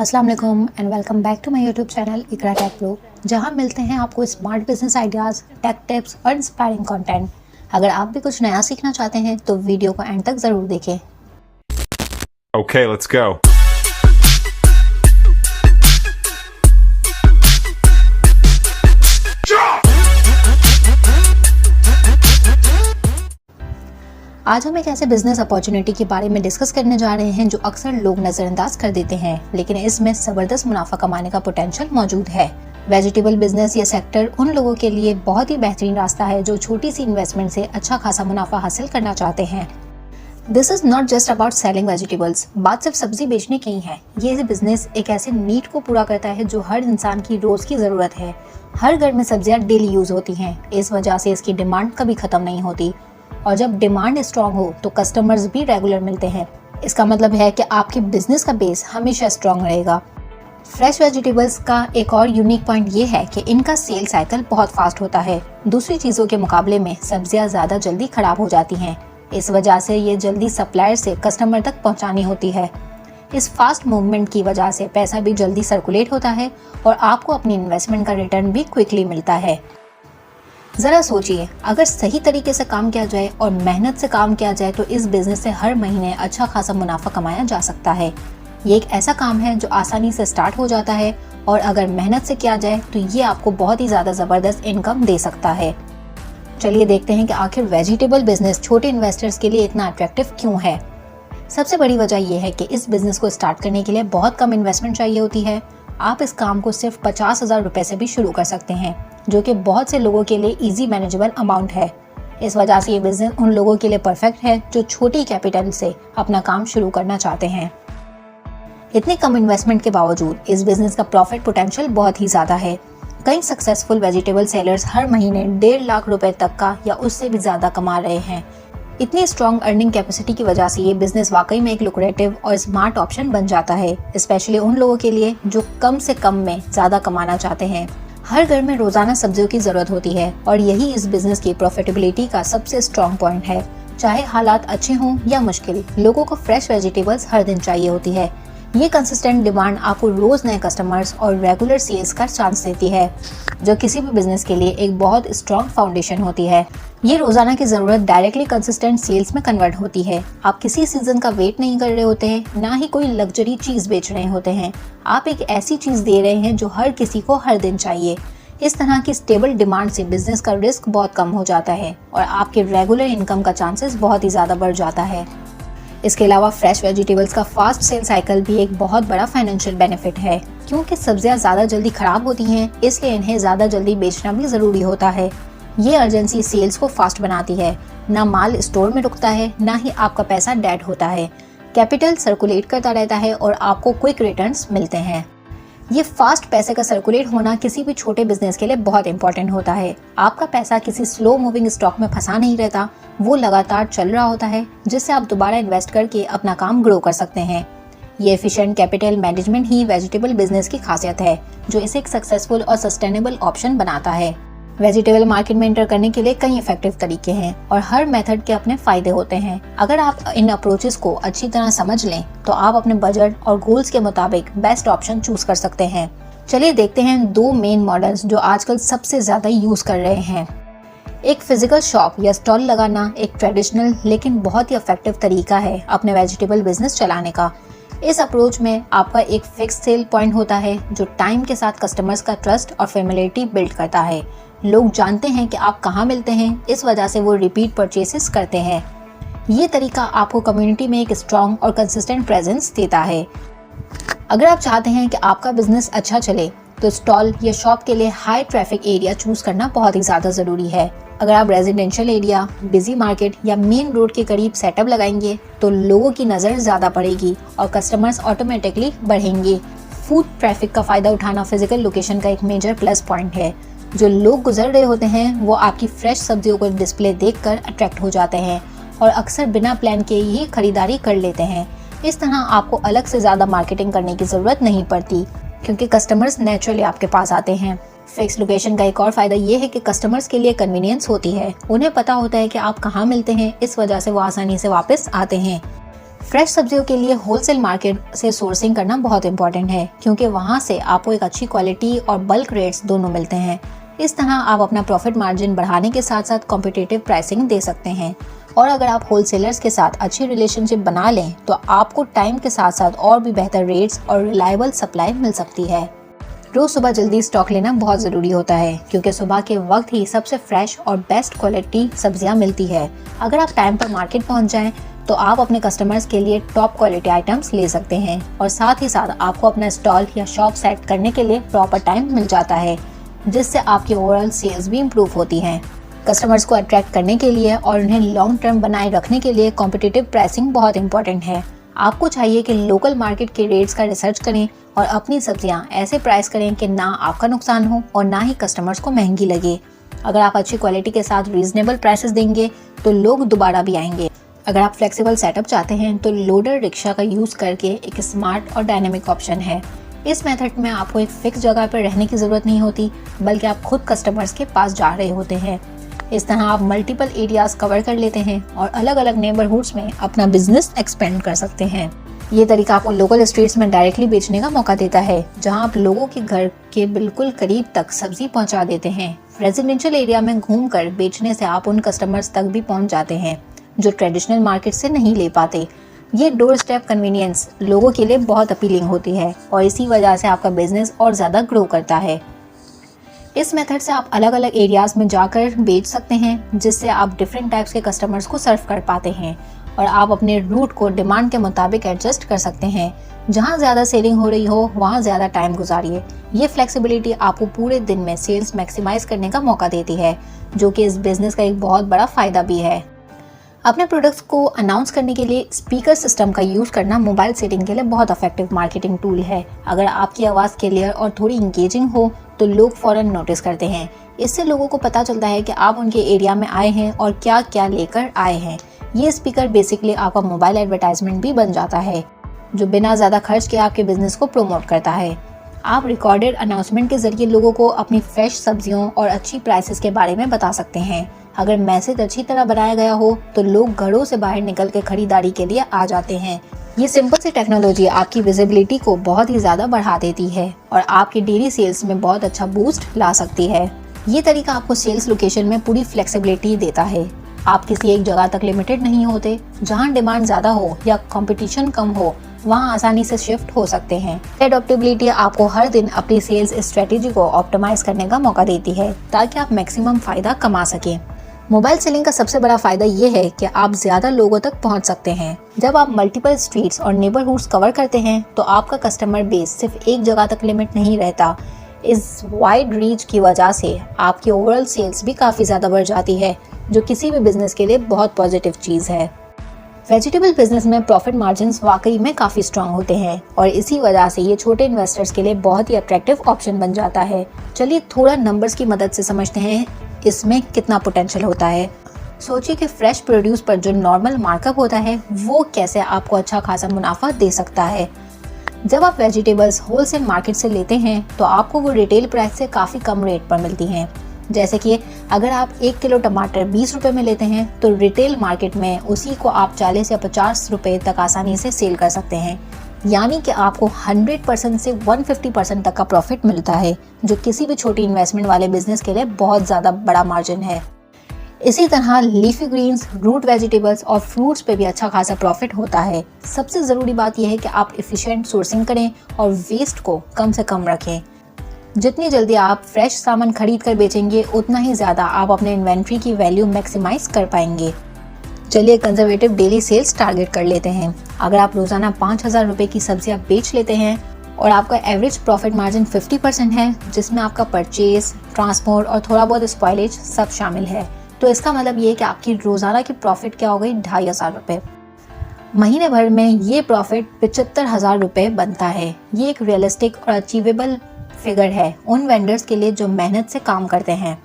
अस्सलाम वालेकुम and welcome back to my YouTube channel Iqra tech pro, जहां मिलते हैं आपको smart business ideas, tech tips और इंस्पायरिंग कंटेंट। अगर आप भी कुछ नया सीखना चाहते हैं तो वीडियो को एंड तक ज़रूर देखें। Okay, let's go. आज हम एक ऐसे बिजनेस अपॉर्चुनिटी के बारे में डिस्कस करने जा रहे हैं जो अक्सर लोग नज़रअंदाज कर देते हैं, लेकिन इसमें ज़बरदस्त मुनाफा कमाने का पोटेंशियल मौजूद है। वेजिटेबल बिजनेस ये सेक्टर उन लोगों के लिए बहुत ही बेहतरीन रास्ता है जो छोटी सी इन्वेस्टमेंट से अच्छा खासा मुनाफा हासिल करना चाहते हैं। This is not just about selling vegetables. बात सिर्फ सब्जी बेचने की ही है। ये बिजनेस एक ऐसे नीड को पूरा करता है जो हर इंसान की रोज की जरूरत है। हर घर में सब्जियां डेली यूज होती हैं, इस वजह से इसकी डिमांड कभी खत्म नहीं होती, और जब डिमांड स्ट्रांग हो तो कस्टमर्स भी रेगुलर मिलते हैं। इसका मतलब है कि आपके बिजनेस का बेस हमेशा स्ट्रांग रहेगा। फ्रेश वेजिटेबल्स का एक और यूनिक पॉइंट ये है कि इनका सेल साइकिल बहुत फास्ट होता है। दूसरी चीज़ों के मुकाबले में सब्जियां ज़्यादा जल्दी खराब हो जाती हैं, इस वजह से ये जल्दी सप्लायर से कस्टमर तक पहुंचानी होती है। इस फास्ट मूवमेंट की वजह से पैसा भी जल्दी सर्कुलेट होता है और आपको अपनी इन्वेस्टमेंट का रिटर्न भी क्विकली मिलता है। ज़रा सोचिए, अगर सही तरीके से काम किया जाए और मेहनत से काम किया जाए तो इस बिजनेस से हर महीने अच्छा खासा मुनाफा कमाया जा सकता है। ये एक ऐसा काम है जो आसानी से स्टार्ट हो जाता है और अगर मेहनत से किया जाए तो ये आपको बहुत ही ज़्यादा ज़बरदस्त इनकम दे सकता है। चलिए देखते हैं कि आखिर वेजिटेबल बिजनेस छोटे इन्वेस्टर्स के लिए इतना अट्रैक्टिव क्यों है। सबसे बड़ी वजह यह है कि इस बिजनेस को स्टार्ट करने के लिए बहुत कम इन्वेस्टमेंट चाहिए होती है। आप इस काम को सिर्फ 50,000 रुपए से भी शुरू कर सकते हैं, जो कि बहुत से लोगों के लिए इजी मैनेजेबल अमाउंट है। इस वजह से ये बिजनेस उन लोगों के लिए परफेक्ट है जो छोटी कैपिटल से अपना काम शुरू करना चाहते हैं। इतनी कम इन्वेस्टमेंट के बावजूद इस बिजनेस का प्रॉफिट पोटेंशियल बहुत ही ज़्यादा है। कई सक्सेसफुल वेजिटेबल सेलर्स हर महीने 1.5 लाख रुपए तक का या उससे भी ज़्यादा कमा रहे हैं। इतनी स्ट्रॉन्ग अर्निंग कैपेसिटी की वजह से ये बिजनेस वाकई में एक लुक्रेटिव और स्मार्ट ऑप्शन बन जाता है, स्पेशली उन लोगों के लिए जो कम से कम में ज़्यादा कमाना चाहते हैं। हर घर में रोजाना सब्जियों की जरूरत होती है और यही इस बिजनेस की प्रॉफिटेबिलिटी का सबसे स्ट्रॉन्ग पॉइंट है। चाहे हालात अच्छे हों या मुश्किल, लोगों को फ्रेश वेजिटेबल्स हर दिन चाहिए होती है। ये कंसिस्टेंट डिमांड आपको रोज नए कस्टमर्स और रेगुलर सेल्स का चांस देती है, जो किसी भी बिजनेस के लिए एक बहुत स्ट्रॉन्ग फाउंडेशन होती है। ये रोजाना की जरूरत डायरेक्टली कंसिस्टेंट सेल्स में कन्वर्ट होती है। आप किसी सीजन का वेट नहीं कर रहे होते हैं, ना ही कोई लग्जरी चीज बेच रहे होते हैं। आप एक ऐसी चीज दे रहे हैं जो हर किसी को हर दिन चाहिए। इस तरह की स्टेबल डिमांड से बिजनेस का रिस्क बहुत कम हो जाता है और आपके रेगुलर इनकम का चांसेस बहुत ही ज्यादा बढ़ जाता है। इसके अलावा फ्रेश वेजिटेबल्स का फास्ट सेल साइकिल भी एक बहुत बड़ा फाइनेंशियल बेनिफिट है, क्योंकि सब्जियां ज़्यादा जल्दी खराब होती हैं, इसलिए इन्हें ज़्यादा जल्दी बेचना भी ज़रूरी होता है। ये अर्जेंसी सेल्स को फास्ट बनाती है। ना माल स्टोर में रुकता है, ना ही आपका पैसा डेड होता है। कैपिटल सर्कुलेट करता रहता है और आपको क्विक रिटर्न्स मिलते हैं। ये फास्ट पैसे का सर्कुलेट होना किसी भी छोटे बिजनेस के लिए बहुत इंपॉर्टेंट होता है। आपका पैसा किसी स्लो मूविंग स्टॉक में फंसा नहीं रहता, वो लगातार चल रहा होता है, जिससे आप दोबारा इन्वेस्ट करके अपना काम ग्रो कर सकते हैं। ये एफिशिएंट कैपिटल मैनेजमेंट ही वेजिटेबल बिजनेस की खासियत है, जो इसे एक सक्सेसफुल और सस्टेनेबल ऑप्शन बनाता है। वेजिटेबल मार्केट में एंटर करने के लिए कई इफेक्टिव तरीके हैं और हर मेथड के अपने फायदे होते हैं। अगर आप इन अप्रोचेस को अच्छी तरह समझ लें तो आप अपने बजट और गोल्स के मुताबिक बेस्ट ऑप्शन चूज कर सकते हैं। चलिए देखते हैं दो मेन मॉडल्स जो आजकल सबसे ज्यादा यूज कर रहे हैं। एक फिजिकल शॉप या स्टॉल लगाना एक ट्रेडिशनल लेकिन बहुत ही इफेक्टिव तरीका है अपने वेजिटेबल बिजनेस चलाने का। इस अप्रोच में आपका एक फिक्स सेल पॉइंट होता है जो टाइम के साथ कस्टमर्स का ट्रस्ट और फेमिलियरिटी बिल्ड करता है। लोग जानते हैं कि आप कहाँ मिलते हैं, इस वजह से वो रिपीट परचेसेस करते हैं। ये तरीका आपको कम्युनिटी में एक स्ट्रॉन्ग और कंसिस्टेंट प्रेजेंस देता है। अगर आप चाहते हैं कि आपका बिजनेस अच्छा चले तो स्टॉल या शॉप के लिए हाई ट्रैफिक एरिया चूज करना बहुत ही ज़्यादा ज़रूरी है। अगर आप रेजिडेंशियल एरिया, बिजी मार्केट या मेन रोड के करीब सेटअप लगाएंगे तो लोगों की नज़र ज़्यादा पड़ेगी और कस्टमर्स ऑटोमेटिकली बढ़ेंगे। फूड ट्रैफिक का फ़ायदा उठाना फिजिकल लोकेशन का एक मेजर प्लस पॉइंट है। जो लोग गुजर रहे होते हैं वो आपकी फ्रेश सब्जियों को डिस्प्ले देखकर अट्रैक्ट हो जाते हैं और अक्सर बिना प्लान के ही खरीदारी कर लेते हैं। इस तरह आपको अलग से ज़्यादा मार्केटिंग करने की ज़रूरत नहीं पड़ती, क्योंकि कस्टमर्स नेचुरली आपके पास आते हैं। फिक्स लोकेशन का एक और फायदा ये है कि कस्टमर्स के लिए कन्वीनियंस होती है। उन्हें पता होता है कि आप कहाँ मिलते हैं, इस वजह से वो आसानी से वापस आते हैं। फ्रेश सब्जियों के लिए होलसेल मार्केट से सोर्सिंग करना बहुत इंपॉर्टेंट है, क्योंकि वहाँ से आपको एक अच्छी क्वालिटी और बल्क रेट्स दोनों मिलते हैं। इस तरह आप अपना प्रॉफिट मार्जिन बढ़ाने के साथ साथ कॉम्पिटिटिव प्राइसिंग दे सकते हैं। और अगर आप होलसेलर्स के साथ अच्छी रिलेशनशिप बना लें तो आपको टाइम के साथ साथ और भी बेहतर रेट्स और रिलायबल सप्लाई मिल सकती है। रोज सुबह जल्दी स्टॉक लेना बहुत ज़रूरी होता है, क्योंकि सुबह के वक्त ही सबसे फ्रेश और बेस्ट क्वालिटी सब्जियां मिलती है। अगर आप टाइम पर मार्केट पहुंच जाएं तो आप अपने कस्टमर्स के लिए टॉप क्वालिटी आइटम्स ले सकते हैं और साथ ही साथ आपको अपना स्टॉल या शॉप सेट करने के लिए प्रॉपर टाइम मिल जाता है, जिससे आपकी ओवरऑल सेल्स भी इम्प्रूव होती हैं। कस्टमर्स को अट्रैक्ट करने के लिए और उन्हें लॉन्ग टर्म बनाए रखने के लिए कॉम्पिटिटिव प्राइसिंग बहुत इंपॉर्टेंट है। आपको चाहिए कि लोकल मार्केट के रेट्स का रिसर्च करें और अपनी सब्जियां ऐसे प्राइस करें कि ना आपका नुकसान हो और ना ही कस्टमर्स को महंगी लगे। अगर आप अच्छी क्वालिटी के साथ रीजनेबल प्राइसेस देंगे तो लोग दोबारा भी आएंगे। अगर आप फ्लेक्सिबल सेटअप चाहते हैं तो लोडर रिक्शा का यूज़ करके एक स्मार्ट और डायनेमिक ऑप्शन है। इस मेथड में आपको एक फिक्स जगह पर रहने की ज़रूरत नहीं होती, बल्कि आप खुद कस्टमर्स के पास जा रहे होते हैं। इस तरह आप मल्टीपल एरियाज कवर कर लेते हैं और अलग अलग नेबरहुड्स में अपना बिजनेस एक्सपेंड कर सकते हैं। ये तरीका आपको लोकल स्ट्रीट्स में डायरेक्टली बेचने का मौका देता है, जहां आप लोगों के घर के बिल्कुल करीब तक सब्जी पहुंचा देते हैं। रेजिडेंशियल एरिया में घूमकर बेचने से आप उन कस्टमर्स तक भी पहुंच जाते हैं जो ट्रेडिशनल मार्केट से नहीं ले पाते। ये डोर स्टेप कन्वीनियंस लोगों के लिए बहुत अपीलिंग होती है और इसी वजह से आपका बिजनेस और ज़्यादा ग्रो करता है। इस मेथड से आप अलग अलग एरियाज में जाकर बेच सकते हैं, जिससे आप डिफरेंट टाइप्स के कस्टमर्स को सर्व कर पाते हैं और आप अपने रूट को डिमांड के मुताबिक एडजस्ट कर सकते हैं। जहां ज़्यादा सेलिंग हो रही हो वहां ज़्यादा टाइम गुजारिए। ये फ्लेक्सिबिलिटी आपको पूरे दिन में सेल्स मैक्सिमाइज करने का मौका देती है, जो कि इस बिजनेस का एक बहुत बड़ा फायदा भी है। अपने प्रोडक्ट्स को अनाउंस करने के लिए स्पीकर सिस्टम का यूज़ करना मोबाइल सेटिंग के लिए बहुत इफेक्टिव मार्केटिंग टूल है। अगर आपकी आवाज़ क्लियर और थोड़ी इंगेजिंग हो तो लोग फौरन नोटिस करते हैं। इससे लोगों को पता चलता है कि आप उनके एरिया में आए हैं और क्या क्या लेकर आए हैं। ये स्पीकर बेसिकली आपका मोबाइल एडवर्टाइजमेंट भी बन जाता है, जो बिना ज़्यादा खर्च के आपके बिजनेस को प्रमोट करता है। आप रिकॉर्डेड अनाउंसमेंट के जरिए लोगों को अपनी फ्रेश सब्जियों और अच्छी प्राइसेस के बारे में बता सकते हैं। अगर मैसेज अच्छी तरह बनाया गया हो तो लोग घरों से बाहर निकल के खरीदारी के लिए आ जाते हैं। ये सिंपल सी टेक्नोलॉजी आपकी विजिबिलिटी को बहुत ही ज़्यादा बढ़ा देती है और आपकी डेली सेल्स में बहुत अच्छा बूस्ट ला सकती है। ये तरीका आपको सेल्स लोकेशन में पूरी फ्लेक्सिबिलिटी देता है। आप किसी एक जगह तक लिमिटेड नहीं होते। जहां डिमांड ज़्यादा हो या कंपटीशन कम हो वहां आसानी से शिफ्ट हो सकते हैं। एडॉप्टेबिलिटी आपको हर दिन अपनी सेल्स स्ट्रेटेजी को ऑप्टिमाइज करने का मौका देती है, ताकि आप मैक्सिमम फायदा कमा सकें। मोबाइल सेलिंग का सबसे बड़ा फायदा ये है कि आप ज्यादा लोगों तक पहुंच सकते हैं। जब आप मल्टीपल स्ट्रीट्स और नेबरहुड्स कवर करते हैं तो आपका कस्टमर बेस सिर्फ एक जगह तक लिमिट नहीं रहता। इस वाइड रीच की वजह से आपकी ओवरऑल सेल्स भी काफ़ी ज़्यादा बढ़ जाती है, जो किसी भी बिजनेस के लिए बहुत पॉजिटिव चीज़ है। वेजिटेबल बिजनेस में प्रॉफिट मार्जिन्स वाकई में काफ़ी स्ट्रांग होते हैं और इसी वजह से ये छोटे इन्वेस्टर्स के लिए बहुत ही अट्रैक्टिव ऑप्शन बन जाता है। चलिए थोड़ा नंबर्स की मदद से समझते हैं इसमें कितना पोटेंशियल होता है। सोचिए कि फ्रेश प्रोड्यूस पर जो नॉर्मल मार्कअप होता है वो कैसे आपको अच्छा खासा मुनाफा दे सकता है। जब आप वेजिटेबल्स होलसेल मार्केट से लेते हैं तो आपको वो रिटेल प्राइस से काफ़ी कम रेट पर मिलती हैं। जैसे कि अगर आप 1 किलो टमाटर 20 रुपए में लेते हैं तो रिटेल मार्केट में उसी को आप 40 या 50 रुपए तक आसानी से सेल कर सकते हैं। यानी कि आपको 100% से 150% तक का प्रॉफिट मिलता है, जो किसी भी छोटी इन्वेस्टमेंट वाले बिजनेस के लिए बहुत ज़्यादा बड़ा मार्जिन है। इसी तरह लीफी ग्रीन्स, रूट वेजिटेबल्स और फ्रूट्स पे भी अच्छा खासा प्रॉफिट होता है। सबसे ज़रूरी बात यह है कि आप एफिशिएंट सोर्सिंग करें और वेस्ट को कम से कम रखें। जितनी जल्दी आप फ्रेश सामान खरीद कर बेचेंगे उतना ही ज़्यादा आप अपने इन्वेंट्री की वैल्यू मैक्सिमाइज कर पाएंगे। चलिए कंजर्वेटिव डेली सेल्स टारगेट कर लेते हैं। अगर आप रोज़ाना 5,000 रुपये की सब्जियां बेच लेते हैं और आपका एवरेज प्रॉफिट मार्जिन 50% है, जिसमें आपका परचेज, ट्रांसपोर्ट और थोड़ा बहुत स्पॉइलेज सब शामिल है, तो इसका मतलब ये है कि आपकी रोज़ाना की प्रॉफिट क्या हो गई 2,500 रुपये। महीने भर में ये प्रॉफिट 75,000 रुपये बनता है। ये एक रियलिस्टिक और अचीवेबल फिगर है उन वेंडर्स के लिए जो मेहनत से काम करते हैं।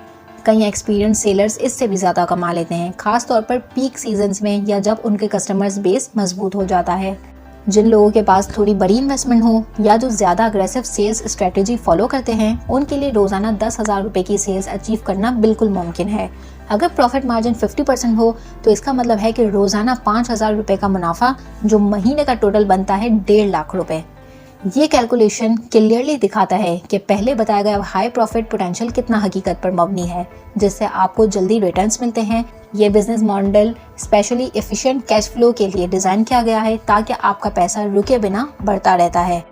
कई एक्सपीरियंस सेलर्स इससे भी ज़्यादा कमा लेते हैं, खास तौर पर पीक सीजन्स में या जब उनके कस्टमर्स बेस मजबूत हो जाता है। जिन लोगों के पास थोड़ी बड़ी इन्वेस्टमेंट हो या जो ज्यादा अग्रेसिव सेल्स स्ट्रेटेजी फॉलो करते हैं, उनके लिए रोजाना 10,000 रुपए की सेल्स अचीव करना बिल्कुल मुमकिन है। अगर प्रॉफिट मार्जिन 50% हो तो इसका मतलब है कि रोजाना 5,000 रुपए का मुनाफा, जो महीने का टोटल बनता है 1.5 लाख रुपए। ये कैलकुलेशन क्लियरली दिखाता है कि पहले बताया गया हाई प्रॉफिट पोटेंशियल कितना हकीकत पर मबनी है, जिससे आपको जल्दी रिटर्न्स मिलते हैं। ये business model specially efficient cash flow के लिए डिजाइन किया गया है ताकि आपका पैसा रुके बिना बढ़ता रहता है।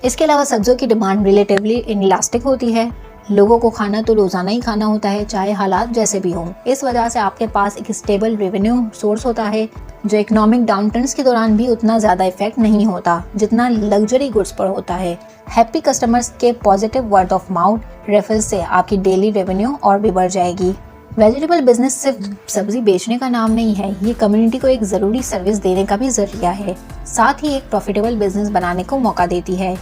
इसके अलावा सब्जियों की डिमांड रिलेटिवली इनइलास्टिक होती है। लोगों को खाना तो रोजाना ही खाना होता है, चाहे हालात जैसे भी हों। इस वजह से आपके पास एक स्टेबल रेवेन्यू सोर्स होता है जो इकोनॉमिक डाउनटर्न्स के दौरान भी उतना ज्यादा इफेक्ट नहीं होता जितना लग्जरी गुड्स पर होता है। हैप्पी कस्टमर्स के positive word of mouth referral से आपकी डेली रेवेन्यू और भी बढ़ जाएगी। वेजिटेबल बिजनेस सिर्फ सब्जी बेचने का नाम नहीं है, ये कम्युनिटी को एक जरूरी सर्विस देने का भी जरिया है, साथ ही एक प्रॉफिटेबल बिजनेस बनाने को मौका देती है।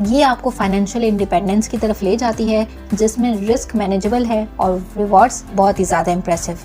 ये आपको फाइनेंशियल इंडिपेंडेंस की तरफ ले जाती है जिसमें रिस्क मैनेजेबल है और रिवॉर्ड्स बहुत ही ज्यादा इंप्रेसिव।